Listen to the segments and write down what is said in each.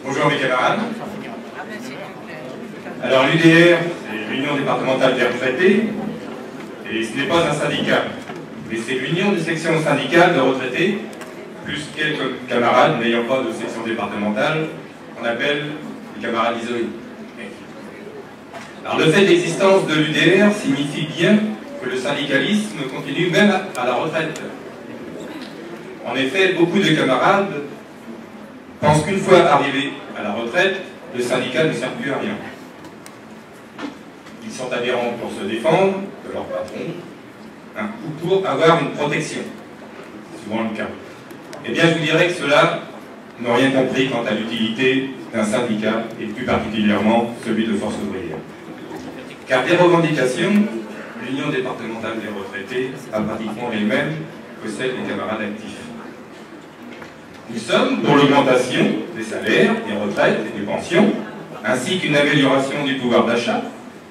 Bonjour mes camarades. Alors l'UDR, c'est l'Union départementale des retraités, et ce n'est pas un syndicat, mais c'est l'union des sections syndicales de retraités, plus quelques camarades n'ayant pas de section départementale, qu'on appelle les camarades isolés. Alors le fait d'existence de l'UDR signifie bien que le syndicalisme continue même à la retraite. En effet, beaucoup de camarades pensent qu'une fois arrivés à la retraite, le syndicat ne sert plus à rien. Ils sont adhérents pour se défendre de leur patron, ou pour avoir une protection. C'est souvent le cas. Eh bien, je vous dirais que ceux-là n'ont rien compris quant à l'utilité d'un syndicat, et plus particulièrement celui de Force ouvrière. Car des revendications, l'Union départementale des retraités a pratiquement les mêmes que celles des camarades actifs. Nous sommes pour l'augmentation des salaires, des retraites et des pensions, ainsi qu'une amélioration du pouvoir d'achat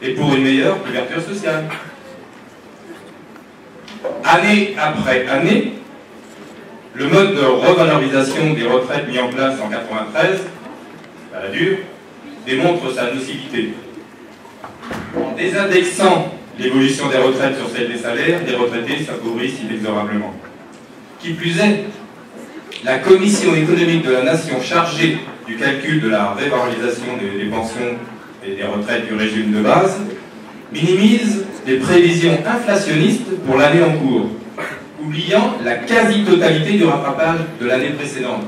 et pour une meilleure couverture sociale. Année après année, le mode de revalorisation des retraites mis en place en 1993, à la dure, démontre sa nocivité. En désindexant l'évolution des retraites sur celle des salaires, les retraités s'appauvrissent inexorablement. Qui plus est, la Commission économique de la Nation chargée du calcul de la révalorisation des pensions et des retraites du régime de base minimise les prévisions inflationnistes pour l'année en cours, oubliant la quasi-totalité du rattrapage de l'année précédente.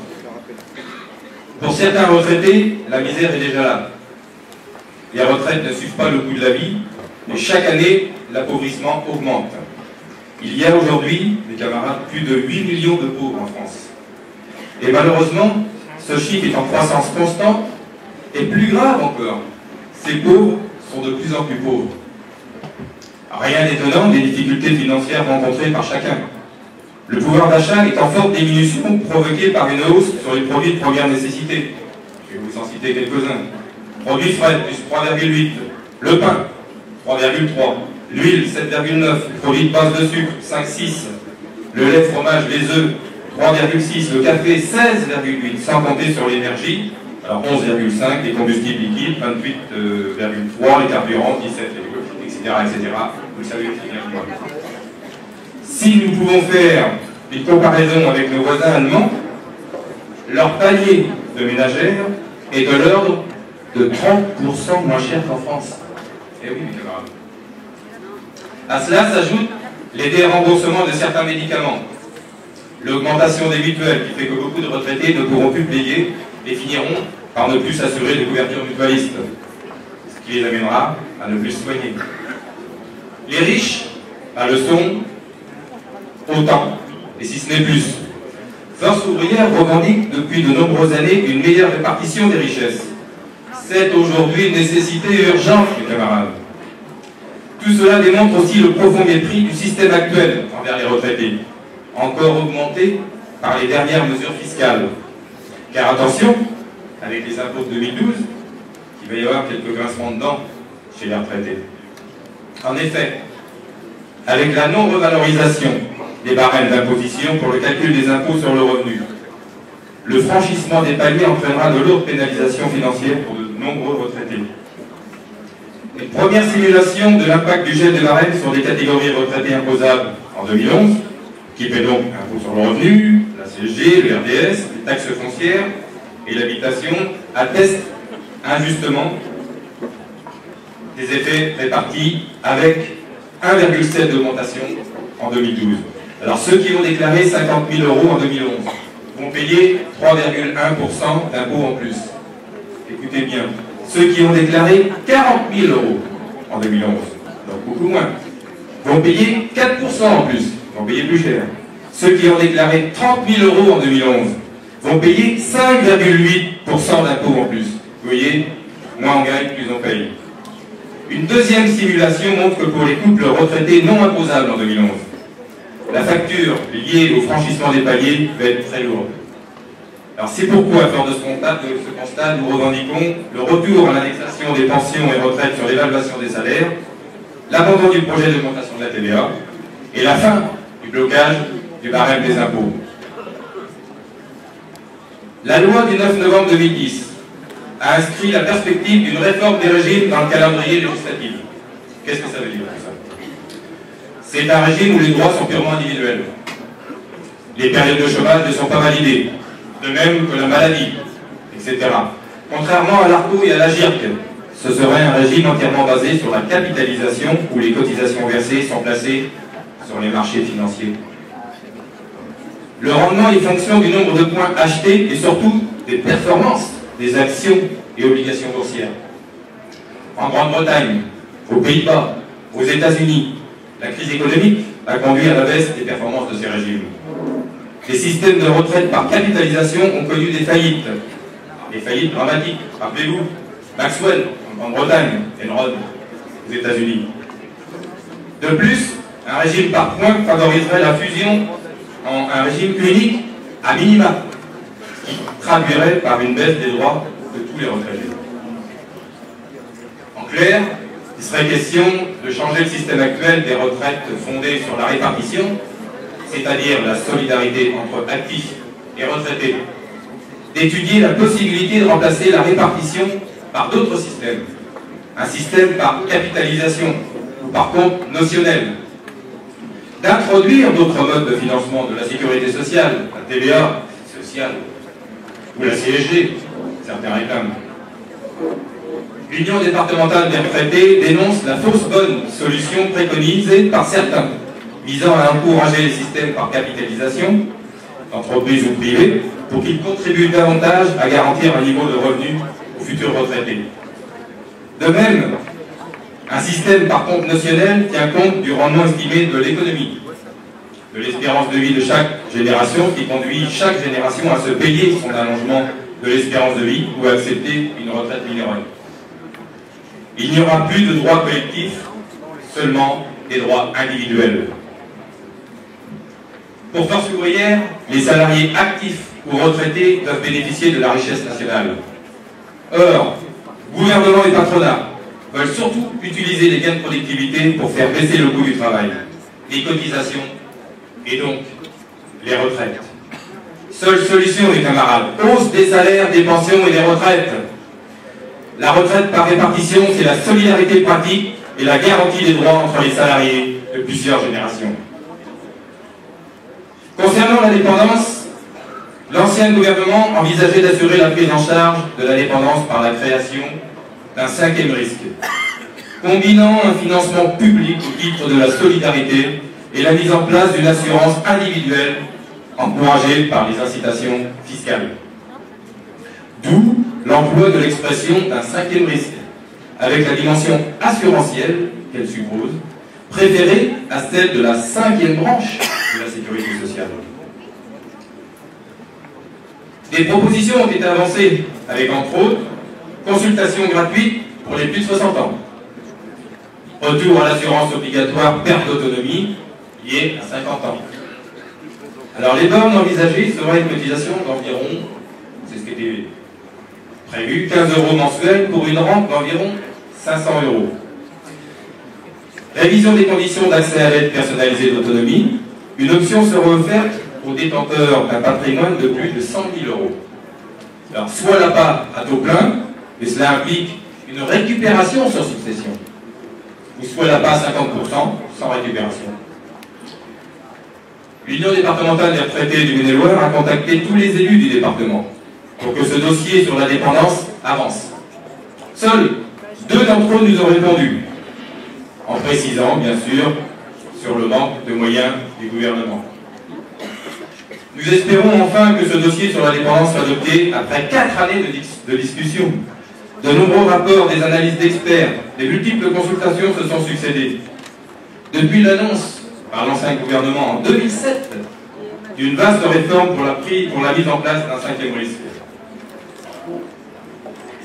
Pour certains retraités, la misère est déjà là. Les retraites ne suivent pas le coût de la vie, et chaque année, l'appauvrissement augmente. Il y a aujourd'hui, mes camarades, plus de 8 millions de pauvres en France. Et malheureusement, ce chiffre est en croissance constante, et plus grave encore, ces pauvres sont de plus en plus pauvres. Rien d'étonnant des difficultés financières rencontrées par chacun. Le pouvoir d'achat est en forte diminution provoquée par une hausse sur les produits de première nécessité. Je vais vous en citer quelques-uns. Produits frais, plus 3,8. Le pain, 3,3. L'huile, 7,9. Produits de base de sucre, 5,6. Le lait, fromage, les œufs, 3,6. Le café, 16,8. Sans compter sur l'énergie, alors 11,5. Les combustibles liquides, 28,3. Les carburants, 17, etc., etc. Vous le savez très bien. Si nous pouvons faire une comparaison avec nos voisins allemands, leur panier de ménagères est de l'ordre de 30% moins cher qu'en France. Eh oui, mes camarades. À cela s'ajoute les déremboursements de certains médicaments, l'augmentation des mutuelles qui fait que beaucoup de retraités ne pourront plus payer et finiront par ne plus s'assurer de couverture mutualiste, ce qui les amènera à ne plus se soigner. Les riches, le sont autant, et si ce n'est plus. Force ouvrière revendique depuis de nombreuses années une meilleure répartition des richesses. C'est aujourd'hui une nécessité urgente, mes camarades. Tout cela démontre aussi le profond mépris du système actuel envers les retraités, encore augmenté par les dernières mesures fiscales. Car attention, avec les impôts de 2012, il va y avoir quelques grincements de dents chez les retraités. En effet, avec la non-revalorisation des barèmes d'imposition pour le calcul des impôts sur le revenu, le franchissement des paliers entraînera de lourdes pénalisations financières pour de nombreux retraités. Une première simulation de l'impact du gel des barèmes sur les catégories de retraités imposables en 2011, qui paient donc impôt sur le revenu, la CSG, le RDS, les taxes foncières et l'habitation, atteste injustement des effets répartis avec 1,7 d'augmentation en 2012. Alors ceux qui ont déclaré 50 000 € en 2011 vont payer 3,1% d'impôts en plus. Écoutez bien, ceux qui ont déclaré 40 000 € en 2011, donc beaucoup moins, vont payer 4% en plus, vont payer plus cher. Ceux qui ont déclaré 30 000 € en 2011 vont payer 5,8% d'impôts en plus. Vous voyez, moins on gagne, plus on paye. Une deuxième simulation montre que pour les couples retraités non imposables en 2011, la facture liée au franchissement des paliers va être très lourde. Alors c'est pourquoi, fort de ce constat, nous revendiquons le retour à l'indexation des pensions et retraites sur l'évaluation des salaires, l'abandon du projet d'augmentation de la TVA et la fin du blocage du barème des impôts. La loi du 9 novembre 2010 a inscrit la perspective d'une réforme des régimes dans le calendrier législatif. Qu'est-ce que ça veut dire tout ça? C'est un régime où les droits sont purement individuels. Les périodes de chômage ne sont pas validées, de même que la maladie, etc. Contrairement à l'ARCO et à la GIRC, ce serait un régime entièrement basé sur la capitalisation où les cotisations versées sont placées sur les marchés financiers. Le rendement est fonction du nombre de points achetés et surtout des performances des actions et obligations boursières. En Grande-Bretagne, aux Pays-Bas, aux États-Unis, la crise économique a conduit à la baisse des performances de ces régimes. Les systèmes de retraite par capitalisation ont connu des faillites dramatiques. Rappelez-vous, Maxwell en Grande-Bretagne, Enron aux États-Unis. De plus, un régime par points favoriserait la fusion en un régime unique à minima, qui traduirait par une baisse des droits de tous les retraités. En clair, il serait question de changer le système actuel des retraites fondées sur la répartition, c'est-à-dire la solidarité entre actifs et retraités, d'étudier la possibilité de remplacer la répartition par d'autres systèmes, un système par capitalisation ou par compte notionnel, d'introduire d'autres modes de financement de la sécurité sociale, la TVA sociale ou la CSG, certains réclament. L'Union départementale des retraités dénonce la fausse bonne solution préconisée par certains, visant à encourager les systèmes par capitalisation, d'entreprises ou privées, pour qu'ils contribuent davantage à garantir un niveau de revenu aux futurs retraités. De même, un système par compte notionnel tient compte du rendement estimé de l'économie, de l'espérance de vie de chaque génération, qui conduit chaque génération à se payer son allongement de l'espérance de vie ou à accepter une retraite mineure. Il n'y aura plus de droits collectifs, seulement des droits individuels. Pour Force ouvrière, les salariés actifs ou retraités doivent bénéficier de la richesse nationale. Or, gouvernement et patronat veulent surtout utiliser les gains de productivité pour faire baisser le coût du travail, les cotisations et donc les retraites. Seule solution, mes camarades, hausse des salaires, des pensions et des retraites. La retraite par répartition, c'est la solidarité pratique et la garantie des droits entre les salariés de plusieurs générations. Concernant la dépendance, l'ancien gouvernement envisageait d'assurer la prise en charge de la dépendance par la création d'un cinquième risque, combinant un financement public au titre de la solidarité et la mise en place d'une assurance individuelle encouragée par les incitations fiscales. D'où l'emploi de l'expression d'un cinquième risque, avec la dimension assurantielle qu'elle suppose, préférée à celle de la cinquième branche de la sécurité sociale. Des propositions ont été avancées, avec entre autres consultation gratuite pour les plus de 60 ans, retour à l'assurance obligatoire perte d'autonomie liée à 50 ans. Alors les bornes envisagées seraient une cotisation d'environ, c'est ce qui était prévu, 15 € mensuels pour une rente d'environ 500 €. Révision des conditions d'accès à l'aide personnalisée d'autonomie. Une option sera offerte aux détenteurs d'un patrimoine de plus de 100 000 €. Alors, soit l'APA à taux plein, mais cela implique une récupération sur succession, ou soit l'APA à 50% sans récupération. L'Union départementale des retraités du Maine-et-Loire a contacté tous les élus du département pour que ce dossier sur la dépendance avance. Seuls 2 d'entre eux nous ont répondu, en précisant, bien sûr, sur le manque de moyens du gouvernement. Nous espérons enfin que ce dossier sur la dépendance soit adopté après 4 années de discussion. De nombreux rapports, des analyses d'experts, des multiples consultations se sont succédés. Depuis l'annonce par l'ancien gouvernement en 2007 d'une vaste réforme pour la mise en place d'un cinquième risque.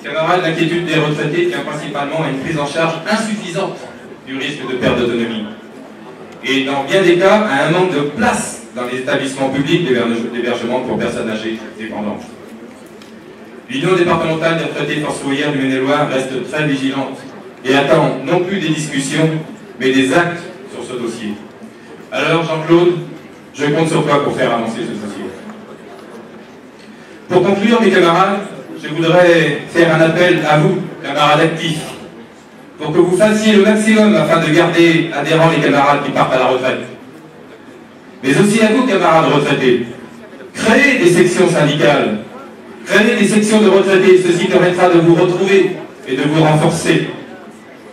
Camarades, l'inquiétude des retraités tient principalement à une prise en charge insuffisante du risque de perte d'autonomie. Et dans bien des cas, à un manque de place dans les établissements publics d'hébergement pour personnes âgées dépendantes. L'Union départementale des retraités Force ouvrière du Maine-et-Loire reste très vigilante et attend non plus des discussions, mais des actes sur ce dossier. Alors Jean-Claude, je compte sur toi pour faire avancer ce dossier. Pour conclure, mes camarades, je voudrais faire un appel à vous, camarades actifs, pour que vous fassiez le maximum afin de garder adhérents les camarades qui partent à la retraite. Mais aussi à vous, camarades retraités. Créez des sections syndicales, créez des sections de retraités, ceci permettra de vous retrouver et de vous renforcer.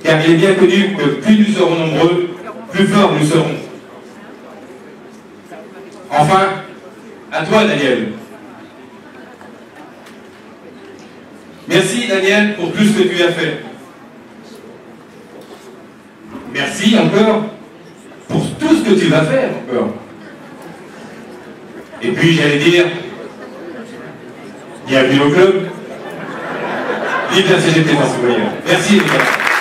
Car il est bien connu que plus nous serons nombreux, plus forts nous serons. Enfin, à toi Daniel. Merci Daniel pour tout ce que tu as fait. Merci encore pour tout ce que tu vas faire encore. Et puis j'allais dire, bienvenue au club. Vive la CGT François. Merci les gars.